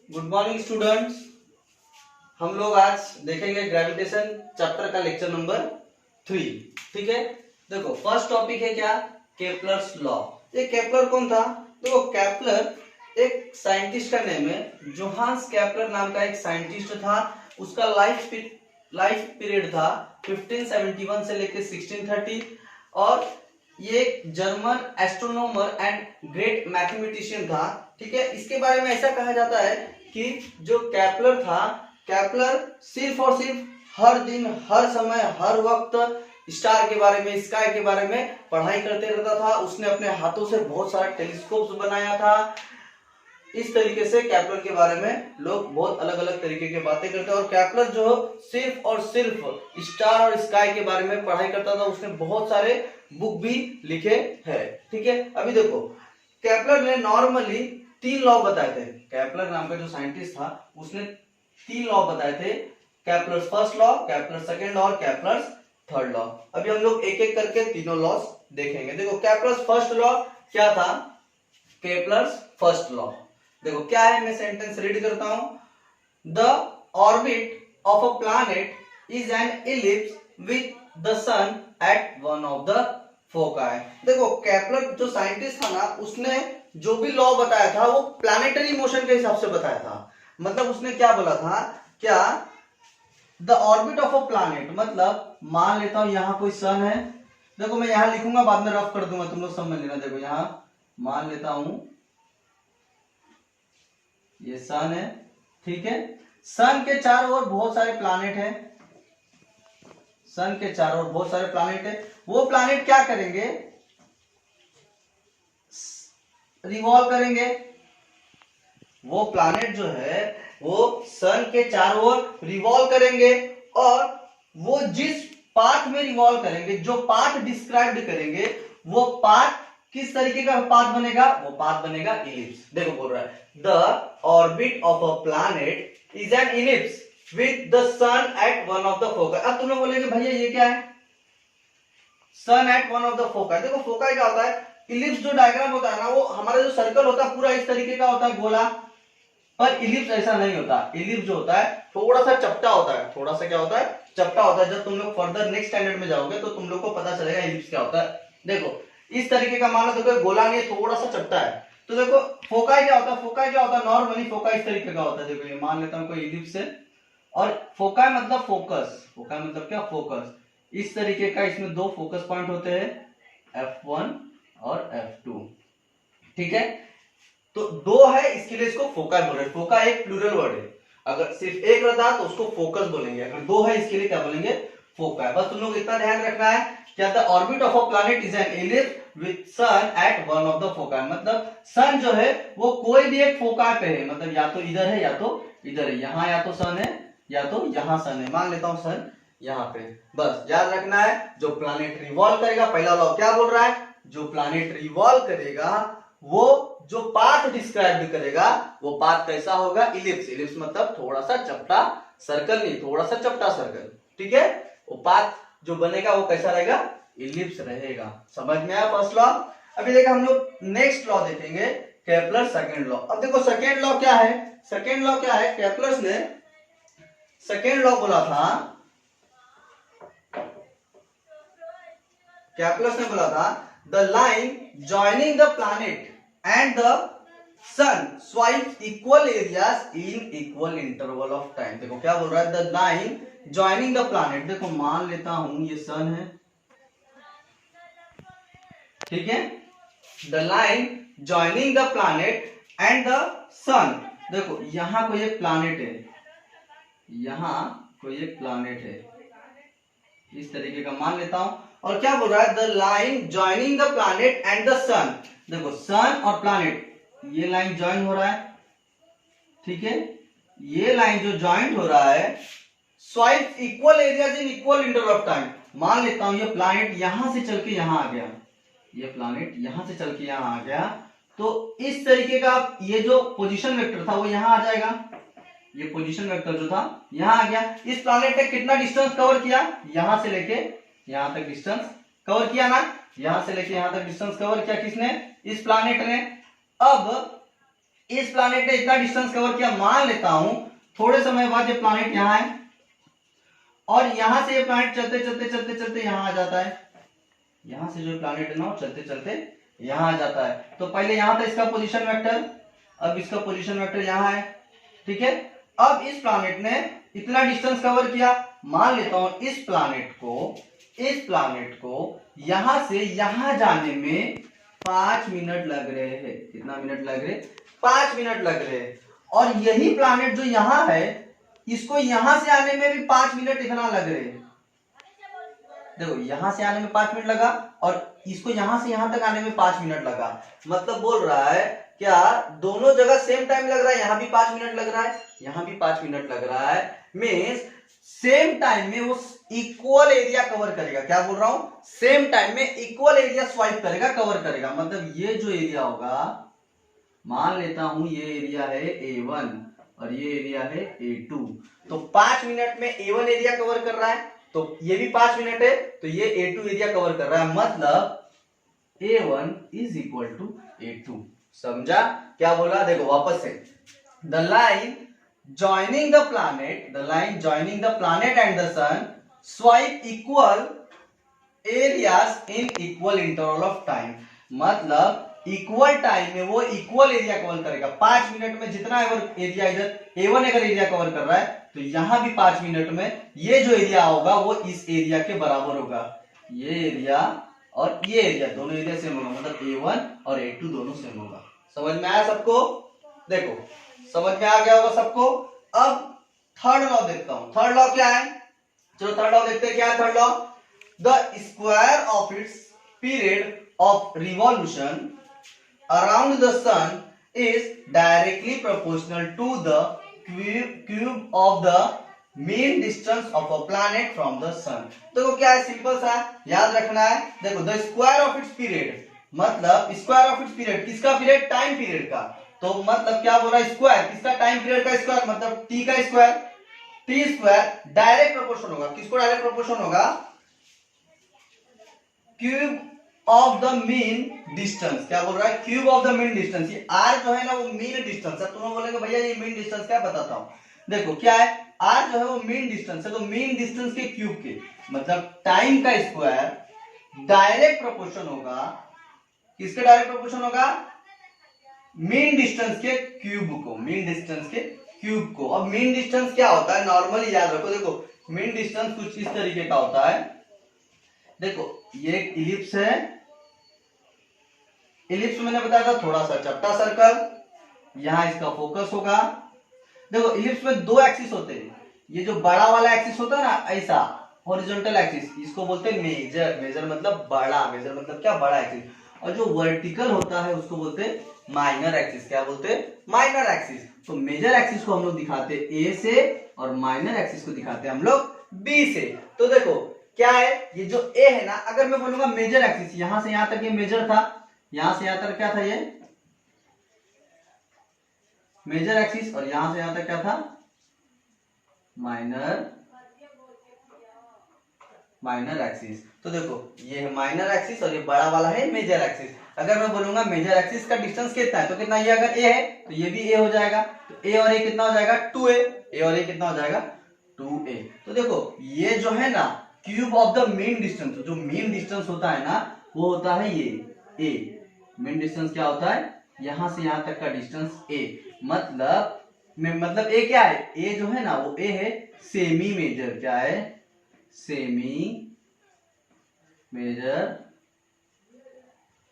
Good morning students. हम लोग आज देखेंगे ग्रेविटेशन चैप्टर का लेक्चर नंबर 3। ठीक है, देखो फर्स्ट टॉपिक है क्या, केपलर्स लॉ। ये केपलर कौन था? देखो केपलर एक साइंटिस्ट का नेम है। जोहान्स केपलर नाम का एक साइंटिस्ट था। उसका लाइफ पीरियड था 1571 से लेकर 1630 और ये German astronomer and great mathematician था। ठीक है, इसके बारे में ऐसा कहा जाता है कि जो केपलर था, केपलर सिर्फ और सिर्फ हर दिन, हर समय, हर वक्त स्टार के बारे में, स्काई के बारे में पढ़ाई करते रहता था। उसने अपने हाथों से बहुत सारा टेलीस्कोप बनाया था। इस तरीके से केपलर के बारे में लोग बहुत अलग अलग तरीके की बातें करते हैं। और केपलर जो सिर्फ और सिर्फ स्टार और स्काई के बारे में पढ़ाई करता था। उसने बहुत सारे बुक भी लिखे हैं। ठीक है, अभी देखो केपलर ने नॉर्मली 3 लॉ बताए थे। केपलर नाम का जो साइंटिस्ट था उसने 3 लॉ बताए थे। Kepler first law, Kepler second law और केपलर थर्ड लॉ। अभी हम लोग एक एक करके तीनों लॉस देखेंगे। देखो केपलर फर्स्ट लॉ क्या था? केपलर फर्स्ट लॉ देखो क्या है, मैं सेंटेंस रीड करता हूं। The orbit of a planet is an ellipse with the sun at one of the foci. देखो केपलर जो साइंटिस्ट था ना, उसने जो भी लॉ बताया था वो प्लैनेटरी मोशन के हिसाब से बताया था। मतलब उसने क्या बोला था, क्या the orbit of a planet, मतलब मान लेता हूं यहां कोई सन है। देखो मैं यहां लिखूंगा, बाद में रफ कर दूंगा, तुम लोग समझ लेना। देखो यहां मान लेता हूं ये सन है। ठीक है, सन के चारों ओर बहुत सारे प्लैनेट हैं। सन के चारों ओर बहुत सारे प्लैनेट है। वो प्लैनेट क्या करेंगे? रिवॉल्व करेंगे। वो प्लैनेट जो है वो सन के चारों ओर रिवॉल्व करेंगे और वो जिस पाथ में रिवॉल्व करेंगे, जो पाथ डिस्क्राइब करेंगे, वो पाथ किस तरीके का पाथ बनेगा? वो पाथ बनेगा इलिप्स। देखो बोल रहा है the orbit of a planet is an ellipse with the sun at one of the foci. अब तुम लोग बोलेंगे भैया ये क्या है? Sun at one of the foci. देखो फोकाई क्या होता है? इलिप्स जो डायग्राम होता है ना, वो हमारा जो सर्कल होता है पूरा इस तरीके का होता है, गोला। पर इलिप्स ऐसा नहीं होता। इलिप्स जो होता है थोड़ा सा चपटा होता है। थोड़ा सा क्या होता है? चपटा होता है। जब तुम लोग फर्दर नेक्स्ट स्टैंडर्ड में जाओगे तो तुम लोग को पता चलेगा इलिप्स क्या होता है। देखो इस तरीके का मान लो, देखो गोला नहीं, थोड़ा सा चपटा है। तो देखो फोकाई क्या होता है? फोकाई क्या होता है? नॉर्मली फोकाई इस तरीके का होता है। देखो ये मान लेता हूं कोई इलिप्स है और फोकाई मतलब फोकस। फोकाई मतलब क्या? फोकस। इस तरीके का इसमें 2 फोकस पॉइंट होते हैं, F1 और F2। ठीक है, तो 2 है, इसके लिए इसको फोकाई बोल रहे हैं। फोका एक प्लूरल वर्ड है। अगर सिर्फ एक रहता तो उसको फोकस बोलेंगे। अगर 2 है इसके लिए क्या बोलेंगे? फोकाई। बस तुम लोग इतना ध्यान रखना है क्या the orbit of a planet is an ellipse with sun at one of the foci. मतलब सन जो है वो कोई भी एक फोकाई पे है। मतलब या तो इधर है या तो इधर है। यहां या तो सन है या तो यहां सन है। मान लेता हूं सन यहां पे। बस याद रखना है जो प्लैनेट रिवॉल्व करेगा, पहला लॉ क्या बोल रहा है? जो प्लैनेट रिवॉल्व करेगा वो जो पाथ डिस्क्राइब करेगा वो पाथ कैसा होगा? इलिप्स। इलिप्स मतलब थोड़ा सा चपटा सर्कल, नहीं थोड़ा सा चपटा सर्कल। ठीक है, वो पाथ जो बनेगा वो कैसा रहेगा? इलिप्स रहेगा। समझ में आया फर्स्ट लॉ? अभी देखो हम लोग नेक्स्ट लॉ देखेंगे, केपलर सेकंड लॉ। अब देखो सेकंड लॉ क्या है? सेकंड लॉ क्या है? केपलर ने सेकंड लॉ बोला था, केपलर ने बोला था the line joining the planet and the sun swipes equal areas in equal interval of time। देखो क्या बोल रहा है? the line joining the planet। देखो मान लेता हूं ये सन है। ठीक है, the line joining the planet and the sun। देखो यहां कोई एक प्लैनेट है, यहां कोई एक प्लैनेट है, इस तरीके का मान लेता हूं। और क्या बोल रहा है? The line joining the planet and the sun. देखो सन और प्लैनेट, ये लाइन ज्वाइन हो रहा है। ठीक है, ये लाइन जो ज्वाइन हो रहा है, swipe equal areas in equal interval of time. मान लेता हूं ये प्लैनेट यहां से चल के यहां आ गया, ये प्लैनेट यहां से चल के यहां आ गया, तो इस तरीके का ये जो पोजीशन वेक्टर था वो यहां आ जाएगा। ये पोजीशन वेक्टर जो था यहां आ गया। इस प्लैनेट ने कितना डिस्टेंस कवर किया? यहां से लेके यहां तक डिस्टेंस कवर किया ना। यहां से लेके यहां तक डिस्टेंस कवर किया किसने? इस प्लैनेट ने। अब इस प्लैनेट ने इतना डिस्टेंस कवर किया, मान लेता हूं थोड़े समय बाद ये प्लैनेट यहां है और यहां से ये प्लैनेट चलते चलते चलते चलते यहां आ जाता है। यहां से जो प्लैनेट है ना चलते चलते यहां आ जाता है। तो पहले यहां था इसका पोजीशन वेक्टर, अब इसका पोजीशन वेक्टर यहां है, ठीक है। अब इस प्लैनेट ने इतना डिस्टेंस कवर किया, मान लेता हूं इस प्लैनेट को यहां से यहां जाने में 5 मिनट लग रहे हैं। कितना मिनट लग रहे? 5 मिनट लग रहे हैं। और यही प्लैनेट जो यहां है इसको यहां से आने में भी 5 मिनट इतना लग रहे हैं। देखो यहां से आने में 5 मिनट लगा और इसको यहां से यहां तक आने में 5 मिनट लगा। मतलब बोल रहा है क्या दोनों जगह सेम टाइम लग रहा है, यहां भी 5 मिनट लग रहा है, यहां भी 5 मिनट लग रहा है। मींस सेम टाइम में वो इक्वल एरिया कवर करेगा। क्या बोल रहा हूं? सेम टाइम में इक्वल एरिया स्वाइप करेगा, कवर करेगा। मतलब ये जो एरिया होगा, मान लेता हूं ये एरिया है A1 और ये एरिया है A2। तो 5 मिनट में A1 एरिया कवर कर रहा है, तो ये भी 5 मिनट है, तो ये A2 एरिया कवर कर रहा है। मतलब A1 is equal to A2। समझा क्या बोला? देखो वापस से, the line joining the planet and the sun swipe equal areas in equal interval of time। मतलब इक्वल टाइम में वो इक्वल एरिया कवर करेगा। 5 मिनट में जितना एरिया इधर A1 अगर एरिया कवर कर रहा है तो यहां भी 5 मिनट में ये जो एरिया होगा वो इस एरिया के बराबर होगा। ये एरिया और ये एरिया दोनों एरिया सेम होगा, मतलब A1 और A2 दोनों सेम होगा। समझ में आया सबको? देखो समझ में आ गया होगा सबको। अब थर्ड लॉ देखता हूं। थर्ड लॉ क्या है? चलो थर्ड लॉ देखते हैं। क्या है third law? The square of its period of revolution around the sun is directly proportional to the cube of the mean distance of a planet from the sun। देखो क्या है, सिंपल सा याद रखना है। देखो the square of its period, मतलब square of its period, किसका पीरियड? टाइम पीरियड का। तो मतलब क्या बोल रहा है? स्क्वायर किसका? टाइम पीरियड का स्क्वायर, मतलब टी का square. T square direct proportion होगा, किसको डायरेक्ट प्रोपोर्शन होगा? Cube of the mean distance. क्या बोल रहा है? Cube of the mean distance. ये आर जो है ना वो मीन डिस्टेंस है। तुम बोलेंगे भैया ये मीन डिस्टेंस क्या? बताता हूं। देखो क्या है, आर जो है वो मीन डिस्टेंस है, तो मीन डिस्टेंस के क्यूब के, मतलब टाइम का स्क्वायर डायरेक्ट प्रोपोर्शन होगा, किसके डायरेक्ट प्रोपोर्शन होगा? मीन डिस्टेंस के क्यूब को। मीन डिस्टेंस के क्यूब को। अब मीन डिस्टेंस क्या होता है? नॉर्मली याद रखो। देखो मीन डिस्टेंस कुछ इस तरीके का होता है। देखो ये एक इलिप्स है, इलिप्स मैंने बताया था थोड़ा सा चपटा सर्कल, यहां इसका फोकस होगा। देखो इलिप्स में दो एक्सिस होते हैं, ये जो बड़ा वाला एक्सिस होता है ना ऐसा हॉरिजॉन्टल एक्सिस, इसको बोलते हैं मेजर। मेजर मतलब बड़ा, मेजर मतलब क्या? बड़ा एक्सिस। और जो वर्टिकल होता है उसको बोलते हैं माइनर एक्सिस। क्या बोलते हैं? Minor axis. तो मेजर एक्सिस को हम लोग दिखाते ए से और माइनर एक्सिस को दिखाते हम लोग बी से। तो देखो क्या है, ये जो ए है ना, अगर मैं बोलूंगा मेजर एक्सिस, यहां से यहां तक ये मेजर था, यहां से यहां तक क्या था? ये मेजर एक्सिस, और यहां से यहां तक क्या था? Minor axis. तो देखो ये है माइनर एक्सिस और ये बड़ा वाला है मेजर एक्सिस। अगर मैं बोलूंगा मेजर एक्सिस का डिस्टेंस कितना है, तो कितना? ये अगर ए है तो ये भी ए हो जाएगा, तो ए और ए कितना हो जाएगा? 2a। ए और ए कितना हो जाएगा? 2a। तो देखो ये जो है ना cube of the mean distance, जो मीन डिस्टेंस होता है ना वो होता है ये a। मीन डिस्टेंस क्या होता है? यहां से यहां तक का डिस्टेंस a। मतलब ए क्या है? ए जो है ना वो ए है सेमी मेजर। क्या है? Semi major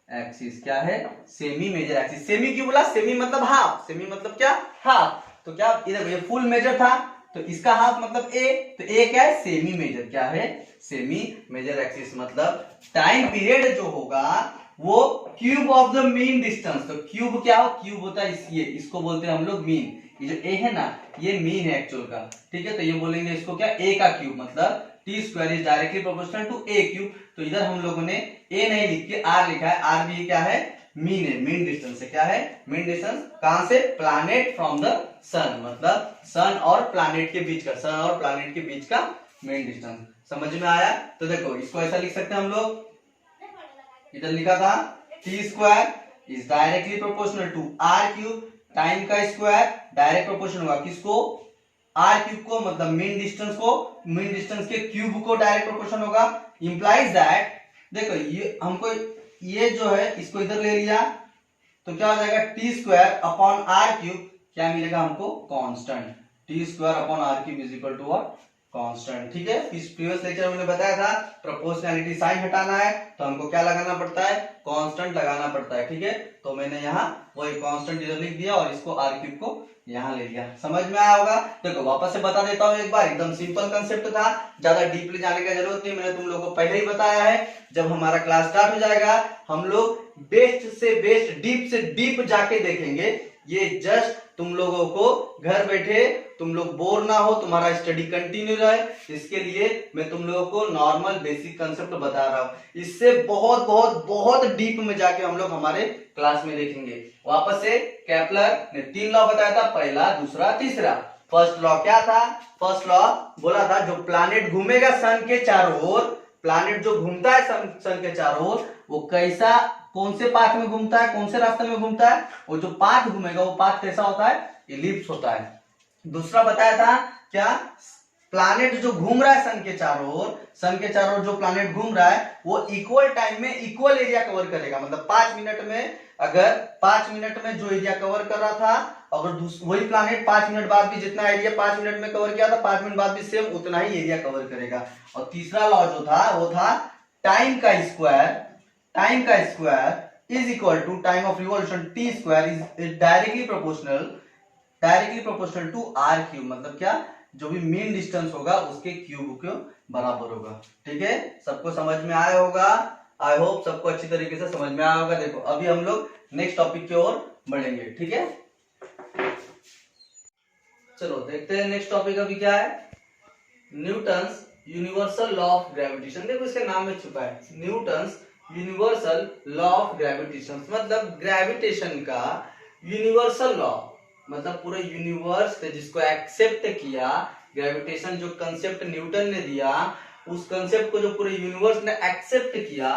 axis. क्या है? Semi major axis. सेमी क्यों बोला? सेमी मतलब हाफ। सेमी मतलब क्या? हाफ। तो क्या इधर ये फुल मेजर था तो इसका हाफ मतलब ए, तो ए क्या है? Semi major. क्या है? Semi major axis. मतलब टाइम पीरियड जो होगा वो cube of the mean distance. तो क्यूब क्या हो? क्यूब होता है ये, इसको बोलते हैं हम लोग मीन। ये जो ए है ना ये मीन है एक्चुअल का, ठीक है। तो ये बोलेंगे इसको क्या? ए का क्यूब, मतलब T square is directly proportional to A cube. तो इधर हम लोगों ने ए नहीं लिख के आर लिखा है। आर भी क्या है? मीन है, मीन डिस्टेंस है। क्या है? Mean distance. कहां से? प्लैनेट फ्रॉम द सन, मतलब सन और प्लैनेट के बीच का, सन और प्लैनेट के बीच का मीन डिस्टेंस। समझ में आया? तो देखो इसको ऐसा लिख सकते हैं हम लोग, इधर लिखा था T square is directly proportional to R cube. Time का स्क्वायर डायरेक्ट प्रोपोर्शन होगा किसको, आर क्यूब को, मतलब मीन डिस्टेंस को, मीन डिस्टेंस के क्यूब को डायरेक्ट प्रोपोर्शन होगा। इंप्लाइज दैट, देखो ये हमको ये जो है इसको इधर ले लिया तो क्या हो जाएगा T square upon R cube, क्या मिलेगा हमको constant, T square upon R cube is equal to what, constant. ठीक है, इस प्रीवियस लेक्चर में मैंने बताया था प्रोपोर्शनैलिटी साइन हटाना है तो हमको क्या लगाना पड़ता है, कांस्टेंट लगाना पड़ता है। ठीक है, तो मैंने यहाँ वही कांस्टेंट इधर लिख दिया और इसको आर क्यूब को यहाँ ले लिया। समझ में आया होगा। देखो वापस से बता देता हूँ एक बार, एकदम सिंपल कंसेप्ट था, ज्यादा डीपली जाने की जरूरत नहीं, मैंने तुम लोगों को पहले ही बताया है। जब हमारा क्लास स्टार्ट हो जाएगा हम लोग बेस्ट से बेस्ट, डीप से डीप जाके देखेंगे। ये जस्ट तुम लोगों को घर बैठे तुम लोग बोर ना हो, तुम्हारा स्टडी कंटिन्यू रहे, इसके लिए मैं तुम लोगों को नॉर्मल बेसिक कंसेप्ट बता रहा हूं। इससे बहुत बहुत बहुत डीप में जाके हम लोग हमारे क्लास में देखेंगे। वापस से केपलर ने 3 लॉ बताया था, पहला, दूसरा, तीसरा। फर्स्ट लॉ क्या था, फर्स्ट लॉ बोला था जो प्लैनेट घूमेगा सन के चारों ओर, प्लैनेट जो घूमता है सन के चारों ओर, वो कैसा, कौन से पाथ में घूमता है, कौन से रास्ते में घूमता है, वो जो पाथ घूमेगा वो पाथ कैसा होता है, इलिप्स होता है। दूसरा बताया था क्या, प्लैनेट जो घूम रहा है सन के चारों ओर, सन के चारों ओर जो प्लैनेट घूम रहा है वो इक्वल टाइम में इक्वल एरिया कवर करेगा। मतलब 5 मिनट में, अगर 5 मिनट में जो एरिया कवर कर रहा था, अगर वही प्लैनेट 5 मिनट बाद भी जितना एरिया 5 मिनट में कवर किया था, 5 मिनट बाद भी सेम उतना ही एरिया कवर करेगा। और तीसरा लॉ जो था वो था टाइम का स्क्वायर, टाइम का square is equal to time of revolution, T square is directly proportional to R cube. मतलब क्या, जो भी मीन डिस्टेंस होगा उसके क्यूब के बराबर होगा। ठीक है, सबको समझ में आया होगा। आई होप सबको अच्छी तरीके से समझ में आया होगा। देखो अभी हम लोग नेक्स्ट टॉपिक की ओर बढ़ेंगे। ठीक है, चलो देखते हैं नेक्स्ट टॉपिक अभी क्या है, Newton's universal law of gravitation. देखो इसके नाम में छुपा है Newton's universal law of gravitation, मतलब ग्रेविटेशन का यूनिवर्सल लॉ, मतलब पूरे यूनिवर्स ने जिसको एक्सेप्ट किया, ग्रेविटेशन जो कंसेप्ट न्यूटन ने दिया, उस कंसेप्ट को जो पूरे यूनिवर्स ने एक्सेप्ट किया,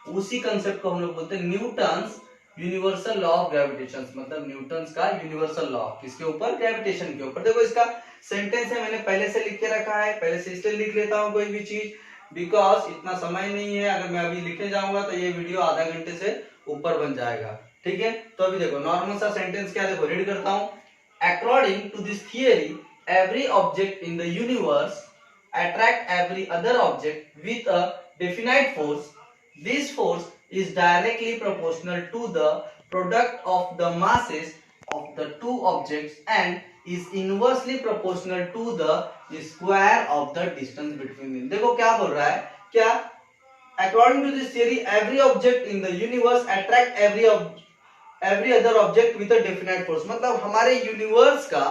उसी कंसेप्ट को हम लोग बोलते हैं Newton's universal law of gravitation. मतलब न्यूटन्स का यूनिवर्सल लॉ किसके ऊपर, ग्रेविटेशन के ऊपर। देखो इसका सेंटेंस है, मैंने पहले से लिख के रखा है, पहले से इसलिए लिख लेता हूं कोई भी चीज, बिकॉज इतना समय नहीं है, अगर मैं अभी लिखने जाऊंगा तो ये वीडियो आधा घंटे से ऊपर बन जाएगा। ठीक है, तो अभी देखो नॉर्मल सा सेंटेंस क्या, देखो रीड करता हूं। According to this theory every object in the universe attract every other object with a definite force. This force is directly proportional to the product of the masses of the two objects and is inversely proportional to the square of the distance between them. देखो क्या बोल रहा है, क्या according to this theory every object in the universe attract every other object with a definite force। मतलब हमारे universe का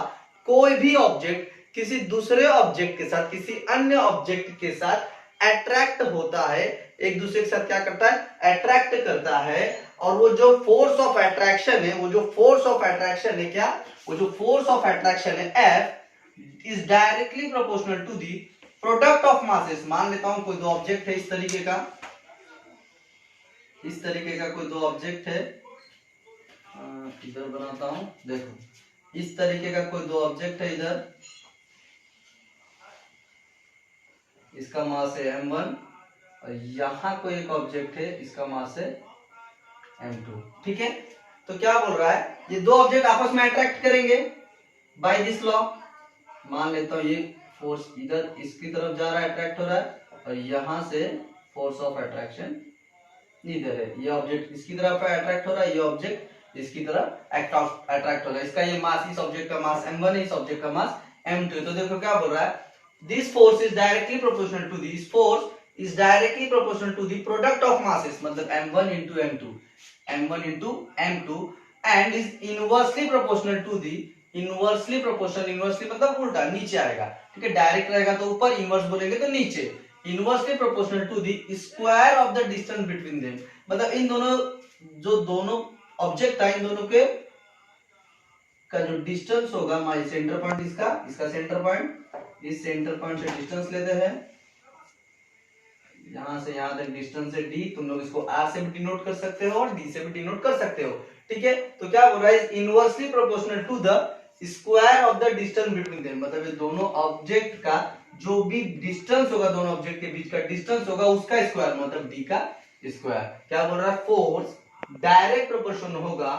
कोई भी ऑब्जेक्ट किसी दूसरे ऑब्जेक्ट के साथ, किसी अन्य ऑब्जेक्ट के साथ अट्रैक्ट होता है, एक दूसरे के साथ क्या करता है, अट्रैक्ट करता है। और वो जो फोर्स ऑफ अट्रैक्शन है, वो जो फोर्स ऑफ अट्रैक्शन है क्या, वो जो फोर्स ऑफ अट्रैक्शन है F is directly proportional to the product of masses. मान लेता हूं कोई दो ऑब्जेक्ट है इस तरीके का, इस तरीके का कोई दो ऑब्जेक्ट है, इधर बनाता हूं, देखो इस तरीके का कोई दो ऑब्जेक्ट है, इधर इसका मास है m1 और यहां कोई एक ऑब्जेक्ट है, इसका मास है m2। ठीक है, तो क्या बोल रहा है, ये दो ऑब्जेक्ट आपस में अट्रैक्ट करेंगे बाय दिस लॉ। मान लेता हूं ये फोर्स इधर इसकी तरफ जा रहा है, अट्रैक्ट हो रहा है, और यहां से फोर्स ऑफ अट्रैक्शन इधर है, ये ऑब्जेक्ट इसकी तरफ अट्रैक्ट हो रहा है, ये ऑब्जेक्ट इसकी तरफ अट्रैक्ट हो रहा है। इसका ये मास, इस ऑब्जेक्ट का मास m1 है, इस ऑब्जेक्ट का मास m2। तो देखो क्या बोल रहा है, this force is directly proportional to this force is directly proportional to the product of masses, मतलब m1 into m2, m1 into m2 and is inversely proportional to the inversely proportional, inversely मतलब उल्टा नीचे आएगा। ठीक है, direct रहेगा तो ऊपर, इनवर्स बोलेंगे तो नीचे। inversely proportional to the square of the distance between them, मतलब इन दोनों जो दोनों ऑब्जेक्ट है, इन दोनों के का जो डिस्टेंस होगा, हमारी सेंटर पॉइंट इसका सेंटर पॉइंट, इस सेंटर पॉइंट से डिस्टेंस लेते हैं, यहाँ से यहाँ तक डिस्टेंस है d, तुम लोग इसको r से भी डिनोट कर सकते हो और d से भी डिनोट कर सकते हो, ठीक है। तो क्या बोल रहा है, inversely proportional to the square of the distance between them, मतलब ये दोनों ऑब्जेक्ट का जो भी डिस्टेंस होगा, दोनों ऑब्जेक्ट के बीच का डिस्टेंस होगा उसका स्क्वायर, मतलब d का स्क्वायर। क्या बोल रहा है, फोर्स डायरेक्ट प्रोपोर्शन होगा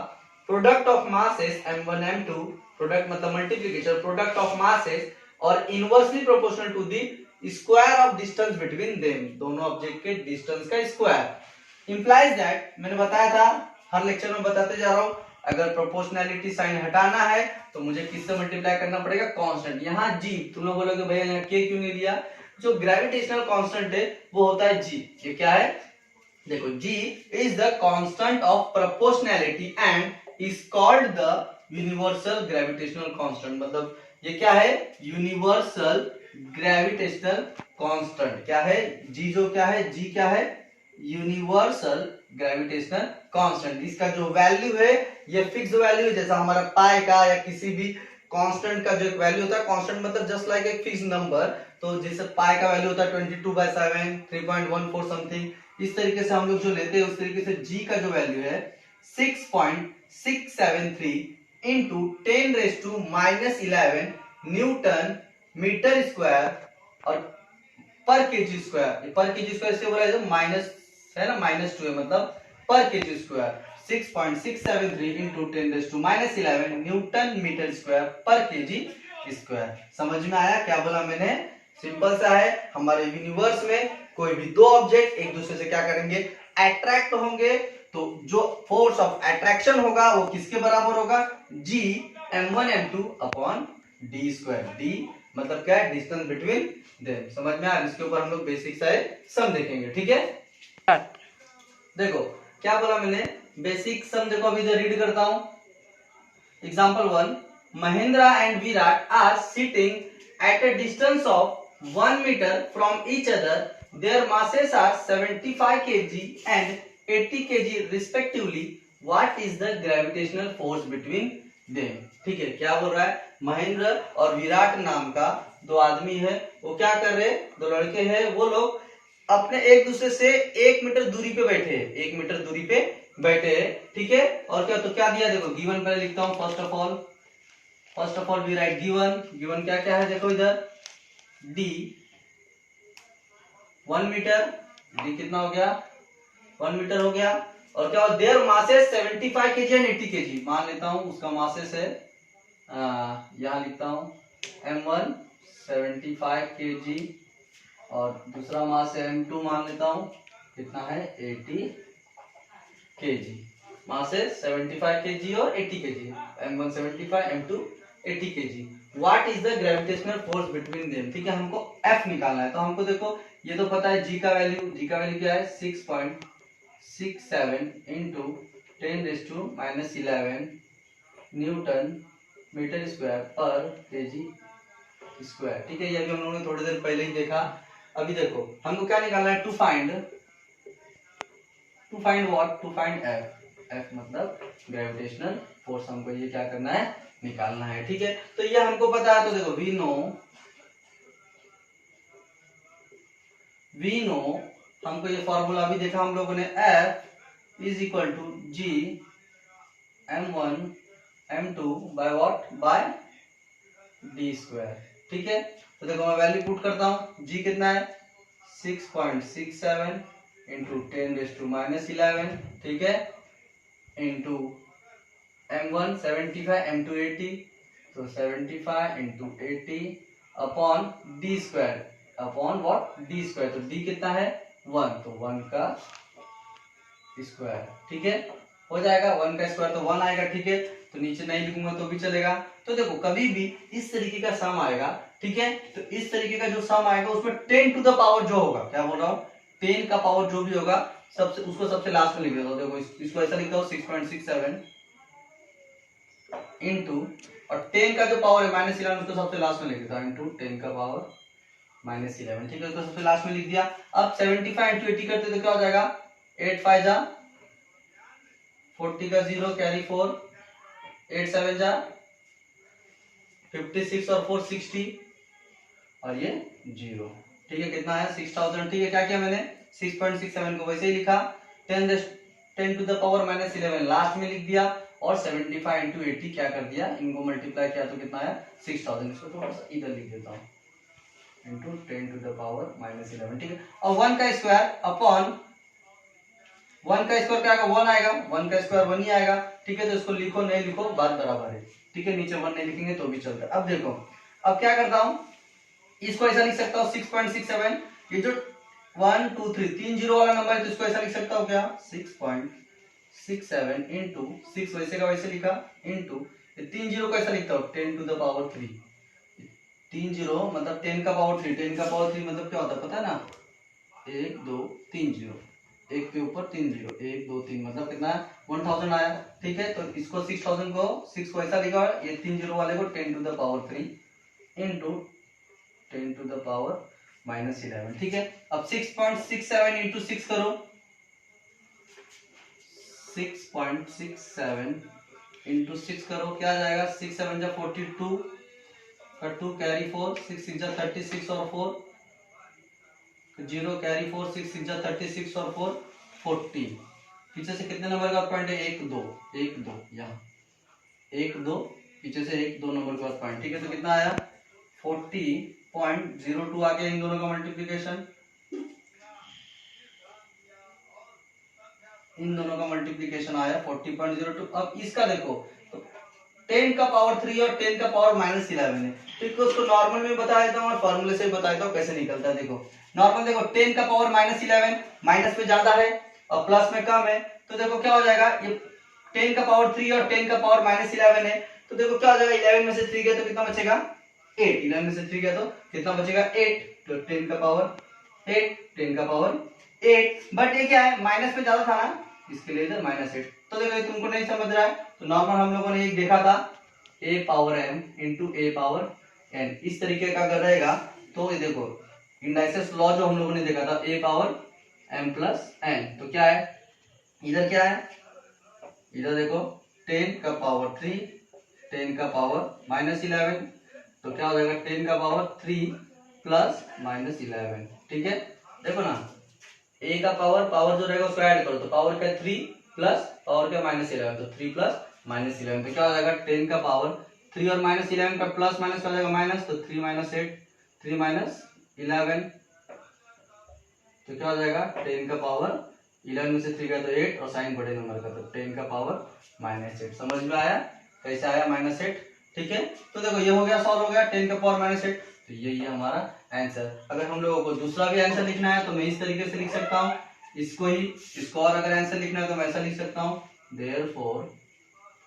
product of masses m1 m2, product मतलब मल्टीप्लिकेशन, प्रोडक्ट ऑफ मासेस और inversely proportional to the square of distance between them, दोनों ऑब्जेक्ट के डिस्टेंस का स्क्वायर। इंप्लाइज दैट, मैंने बताया था, हर लेक्चर में बताते जा रहा हूं, अगर प्रोपोर्शनैलिटी साइन हटाना है तो मुझे किससे मल्टीप्लाई करना पड़ेगा, कांस्टेंट। यहाँ g, तुम लोग बोलोगे भैया यहाँ k क्यों नहीं लिया, जो ग्रेविटेशनल कांस्टेंट है वो होता है g। ये क्या है, देखो g is the constant of proportionality and is called the universal gravitational constant, मतलब ये क्या है, यूनिवर्सल ग्रेविटेशनल कांस्टेंट। क्या है g, जो क्या है g, क्या है, यूनिवर्सल ग्रेविटेशनल कांस्टेंट। इसका जो वैल्यू है ये फिक्स वैल्यू है, जैसा हमारा पाई का या किसी भी कांस्टेंट का जो एक वैल्यू होता है, कांस्टेंट मतलब जस्ट लाइक एक फिक्स नंबर, तो जैसे पाई का वैल्यू होता है 22/7, 3.14 समथिंग, इस तरीके से हम लोग जो लेते हैं उस तरीके से g का जो वैल्यू है 6.673 इंटू 10⁻⁻11 न्यूटन मीटर स्क्वायर और पर केजी स्क्वायर। पर केजी स्क्वायर से बोला है माइनस है ना, -2 है, मतलब पर KG square 6.673 into 10⁻⁻11 newton metre square पर केजी स्क्वायर। समझ में आया क्या बोला मैंने, सिंपल सा है। हमारे यूनिवर्स में कोई भी दो ऑब्जेक्ट एक दूसरे से क्या करेंगे, अट्रैक्ट होंगे, तो जो फोर्स ऑफ अट्रैक्शन होगा वो किसके बराबर होगा, g m1 m2 upon d square. d मतलब क्या है, डिस्टेंस बिटवीन देम। समझ में आया, इसके ऊपर हम लोग बेसिक सा सम देखेंगे, ठीक है। देखो क्या बोला मैंने, बेसिक सम देखो, अभी रीड करता हूं। Example 1, Mahendra and Virat are sitting at a distance of 1 metre from each other, there masses are 75 kg and 80 kg respectively, what is the gravitational force between them। ठीक है, क्या बोल रहा है, महेंद्र और विराट नाम का दो आदमी है, वो क्या कर रहे हैं, दो लड़के हैं, वो लोग अपने एक दूसरे से 1 मीटर दूरी पे बैठे हैं, 1 मीटर दूरी पे बैठे हैं, ठीक है। और क्या, तो क्या दिया, देखो गिवन पहले लिखता हूं, first of all we write given क्या क्या है, देखो इधर d 1 मीटर, d कितना हो गया, 1 मीटर हो गया, और क्या, there masses 75 kg and 80 kg, मान लेता हूं उसका मासेस है, यहां लिखता हूं m1 75 kg और दूसरा मास है m2, मान लेता हूं कितना है 80 kg, मास है 75 kg और 80 kg, m1 75 m2 80 kg। What is the gravitational force between them, ठीक है, हमको F निकालना है। तो हमको देखो ये तो पता है g का वैल्यू क्या है 6.67 इंटू 10⁻⁻11 न्यूटन मीटर स्क्वायर पर केजी स्क्वायर, ठीक है। ये अभी हम लोगों ने थोड़ी देर पहले ही देखा। अभी देखो हमको क्या निकालना है, to find what, to find F मतलब ग्रेविटेशनल फोर्स, हमको ये क्या करना है, निकालना है, ठीक है। तो ये हमको पता है, तो देखो वी नो हमको ये फॉर्मूला अभी देखा हम लोगों ने, F is equal to G m1 m2 by what, by d square, ठीक है। तो देखो मैं वैल्यू पुट करता हूं, g कितना है 6.67 इंटू 10⁻⁻11, ठीक है, इंटू m1 75 m2 80, तो 75 into 80 upon d square, upon what, d square, तो d कितना है 1, तो 1 का स्क्वायर, ठीक है, हो जाएगा 1 का स्क्वायर तो 1 आएगा, ठीक है। तो नीचे नहीं लिखूंगा तो भी चलेगा। तो देखो कभी भी इस तरीके का सम आएगा, ठीक है, तो इस तरीके का जो सम आएगा उसमें 10 टू द पावर जो होगा, क्या बोल रहा हूं, 10 का पावर जो भी होगा सबसे लास्ट में लिख देता हूं। देखो इसको ऐसा लिखता हूं 6.67 इंटू, और 10 का जो पावर है -11 उसको सबसे लास्ट में लिख देता हूं, इंटू 10 का पावर -11, ठीक है, उसको सबसे लास्ट में लिख दिया। अब 75 इंटू 80 करते तो क्या हो जाएगा, 8 5 जा 40 का 0 कैरी 4, 8 7 जा 56 और 4 60 और ये 0, ठीक है, कितना है 6000, ठीक है। क्या किया मैंने, 6.67 को वैसे ही लिखा, 10 to the power minus 11 last में लिख दिया, और 75 इंटू 80 क्या कर दिया, इनको मल्टीप्लाई किया तो कितना आया 6000। इसको थोड़ा सा इधर लिख देता हूँ, into 10 to the power minus 11, ठीक है। और 1 का स्क्वायर अपॉन 1 का स्क्वायर क्या आएगा, 1 आएगा, 1 का स्क्वायर 1 ही आएगा, ठीक है। तो इसको लिखो नहीं लिखो बात बराबर है, ठीक है। नीचे 1 नहीं लिखेंगे तो भी चलता है। अब देखो, अब क्या करता हूं, इसको ऐसा लिख सकता हूं 6.67, ये जो 1 2 3 तीन जीरो वाला नंबर है तो इसको ऐसा लिख सकता हूं क्या, 6.67 इंटू 6 वैसे का वैसे लिखा, इंटू तीन जीरो को ऐसा लिखता हूं 10 टू द पावर 3, तीन जीरो मतलब 10 का पावर 3, 10 का पावर 3 मतलब क्या होता है पता है ना, 1 2 3 जीरो, एक के ऊपर 3 जीरो, 1 2 3 मतलब कितना 1000 आया, ठीक है। तो इसको 6000 को 6 को ऐसा लिखा, ये 3 जीरो वाले को 10 to the power 3 into 10 to the power minus 11, ठीक है। अब 6.67 इंटू 6 करो, 6.67 इंटू 6 करो, क्या आ जाएगा, 6 7 जा 42 का 2 कैरी 4, 6 6 जा 36 और 4 0 कैरी 4, 6 6 जा 36 और 4 40। पीछे से कितने नंबर का पॉइंट है, 1 2 1 2, यहाँ 1 2 पीछे से 1 2 नंबर का पॉइंट, ठीक है। तो कितना आया 40.02 आ गया इन दोनों का मल्टीप्लिकेशन, इन दोनों का मल्टीप्लिकेशन आया 40.02। अब इसका देखो, तो 10 का पावर 3 और 10 का पावर माइनस 11 है, तो उसको नॉर्मल में बता देता हूँ और फॉर्मूले से बता देता हूँ कैसे निकलता है। देखो नॉर्मल, देखो 10 का पावर माइनस 11 माइनस पे ज्यादा है और प्लस में कम है, तो देखो क्या हो जाएगा, ये 10 का पावर 3 और 10 का पावर माइनस 11 है, तो देखो क्या हो जाएगा, 11 में से 3 गया तो कितना बचेगा 8, 11 में से 3 गया तो कितना बचेगा 8, तो 10 का पावर 8, 10 का पावर 8, बट ये क्या है माइनस में ज्यादा था ना, इसके लिए इधर -8। तो देखो तुमको नहीं समझ रहा है तो नॉर्मल हम लोगों ने एक देखा था a power m into a power n, इस तरीके का अगर रहेगा तो ये देखो इंडाइसेस लॉ जो हम लोगों ने देखा था a power m plus n, तो क्या है इधर क्या है, इधर देखो 10 का पावर 3 10 का पावर माइनस 11, तो क्या हो जाएगा 10 का पावर 3 प्लस माइनस 11, ठीक है। देखो ना a का पावर जो रहेगा उसको ऐड करो, तो पावर का 3 प्लस पावर का -11, तो 3 प्लस -11, तो क्या हो जाएगा 10 का पावर 3 और -11 का प्लस माइनस का जाएगा माइनस, तो 3 - 8 3 - 11, तो क्या हो जाएगा 10 का पावर 11 में से 3 गया तो 8 और साइन बड़े नंबर का, तो 10 का पावर -8। समझ में आया कैसे आया -8, ठीक है। तो देखो ये हो गया, सॉल्व हो गया 10 का पावर -8, तो यही है हमारा आंसर। अगर हम लोगों को दूसरा भी आंसर लिखना है तो मैं इस तरीके से लिख सकता हूँ, इसको और अगर आंसर लिखना है तो मैं ऐसा लिख सकता हूँ, therefore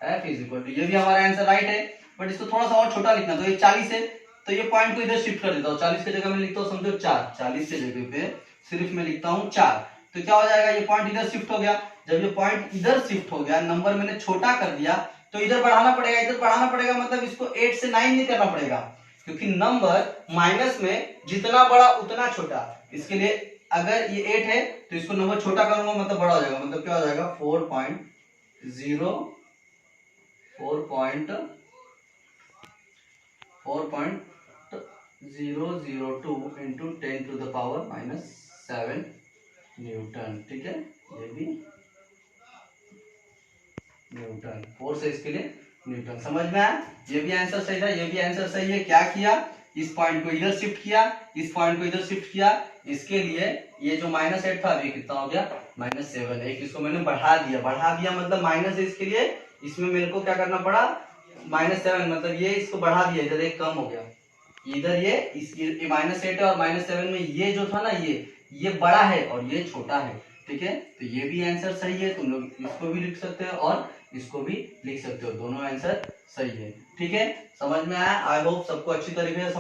f is equal to, ये भी हमारा आंसर राइट है, बट इसको थोड़ा सा और छोटा लिखना, तो ये 40 है तो ये पॉइंट को इधर शिफ्ट कर देता हूँ, 40 की जगह में लिखता हूँ समझो 4, 40 की जगह पे सिर्फ मैं लिखता हूँ 4, तो क्या हो जाएगा ये पॉइंट इधर शिफ्ट हो गया। जब ये पॉइंट इधर शिफ्ट हो गया, नंबर मैंने छोटा कर दिया, तो इधर बढ़ाना पड़ेगा, इधर बढ़ाना पड़ेगा मतलब इसको 8 से 9 नहीं करना पड़ेगा, क्योंकि नंबर माइनस में जितना बड़ा उतना छोटा, इसके लिए अगर ये 8 है तो इसको नंबर छोटा करूंगा मतलब बड़ा हो जाएगा, मतलब क्या हो जाएगा 4.002 into 10 to the power -7 newton, ठीक है। ये भी न्यूटन, फोर्स है इसके लिए न्यूटन। समझ में आया, ये भी आंसर सही था, ये भी आंसर सही है। क्या किया, इस पॉइंट को इधर शिफ्ट किया, इस पॉइंट को इधर शिफ्ट किया, इसके लिए ये जो -8 था अभी कितना हो गया -7, एक इसको मैंने बढ़ा दिया मतलब माइनस है, इसके लिए इसमें मेरे को क्या करना पड़ा -7, मतलब ये इसको बढ़ा दिया, इधर एक कम हो गया, इधर ये -8 है और -7 में ये जो था ना ये बड़ा है और ये छोटा है, ठीक है। तो ये भी आंसर सही है, तुम लोग इसको भी लिख सकते हो और इसको भी लिख सकते हो, दोनों आंसर सही है, ठीक है। समझ में आया, आई होप सबको अच्छी तरीके से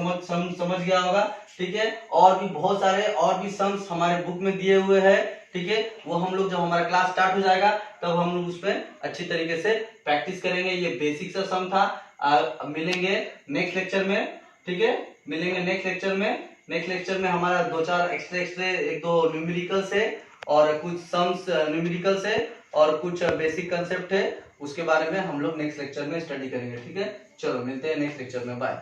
समझ गया होगा, ठीक है। और भी बहुत सारे और भी सम्स हमारे बुक में दिए हुए हैं, ठीक है। वो हम लोग जब हमारा क्लास स्टार्ट हो जाएगा तब हम लोग उस पर अच्छी तरीके से प्रैक्टिस करेंगे। ये बेसिक सा सम था, मिलेंगे नेक्स्ट लेक्चर में, ठीक है, मिलेंगे नेक्स्ट लेक्चर में हमारा 2-4 एक्स्ट्रा एक दो न्यूमेरिकल्स है और कुछ सम्स न्यूमेरिकल्स है और कुछ बेसिक कंसेप्ट है, उसके बारे में हम लोग नेक्स्ट लेक्चर में स्टडी करेंगे, ठीक है। चलो मिलते हैं नेक्स्ट लेक्चर में, बाय।